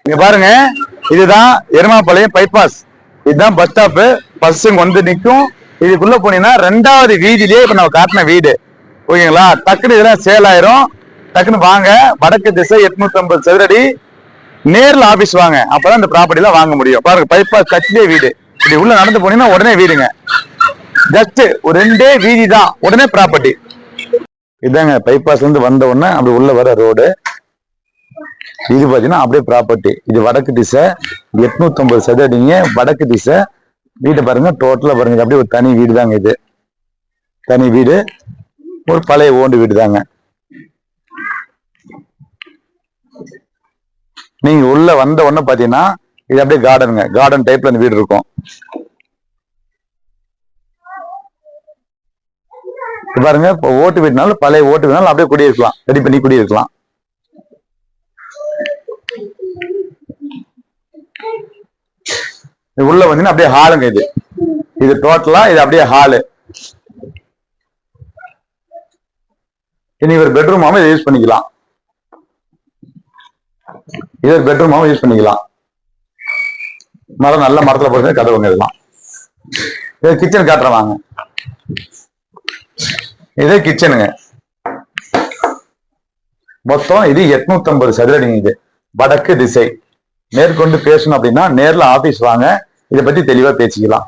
இங்க பாருங்க, இதுதான் எருமாபாளையம் பைபாஸ். இதுதான் பஸ் ஸ்டாப்பு. பஸ்ஸுங்க வந்து நிற்கும். இதுக்குள்ள போனீங்கன்னா 2வது வீதியிலேயே இப்ப நம்ம காட்டின வீடு. ஓகேங்களா? டக்குனு இதெல்லாம் சேல் ஆயிரும். டக்குன்னு வாங்க. வடக்கு திசை 850 சதுரடி. நேர்ல ஆபீஸ் வாங்க, அப்பதான் இந்த ப்ராப்பர்ட்டி எல்லாம் வாங்க முடியும். பாருங்க, பைபாஸ் கட்சிலே வீடு. இப்படி உள்ள நடந்து போனீங்கன்னா உடனே வீடுங்க. ஜஸ்ட் ஒரு 2 வீதி தான், உடனே ப்ராப்பர்ட்டி. இதாங்க பைபாஸ்ல இருந்து வந்த உடனே அப்படி உள்ள வர ரோடு. இது பாத்தீங்கன்னா அப்படியே ப்ராப்பர்ட்டி. இது வடக்கு திசை 850 சதுரடிங்க. வடக்கு திசை வீட்டை பாருங்க, டோட்டலா பாருங்க. அப்படியே ஒரு தனி வீடு தாங்க. இது தனி வீடு, ஒரு பழைய ஓண்டு வீடு தாங்க. நீங்க உள்ள வந்த உடனே பாத்தீங்கன்னா இது அப்படியே கார்டனுங்க. கார்டன் டைப்ல இந்த வீடு இருக்கும். பாருங்க, இப்போ ஓட்டு வீடுனாலும் பழைய ஓட்டு வீடுனாலும் அப்படியே குடியிருக்கலாம். ரெடி பண்ணி குடியிருக்கலாம். உள்ள வந்தீங்கன்னா அப்படியே ஹாலுங்க. இது டோட்டலா இது அப்படியே ஹாலு. இனி ஒரு பெட்ரூமாவும் இதை யூஸ் பண்ணிக்கலாம். இது ஒரு பெட்ரூமாவும் யூஸ் பண்ணிக்கலாம். மரம் நல்ல மரத்துல போட்டு கதவுங்க. இதெல்லாம் இது கிச்சன் காட்டுறேன் வாங்க. இதே கிச்சனுங்க. மொத்தம் இது 850 சதுரடிங்க. இது வடக்கு திசை. மேற்கொண்டு பேசணும் அப்படின்னா நேர்ல ஆபீஸ் வாங்க, இதை பத்தி தெளிவா பேசிக்கலாம்.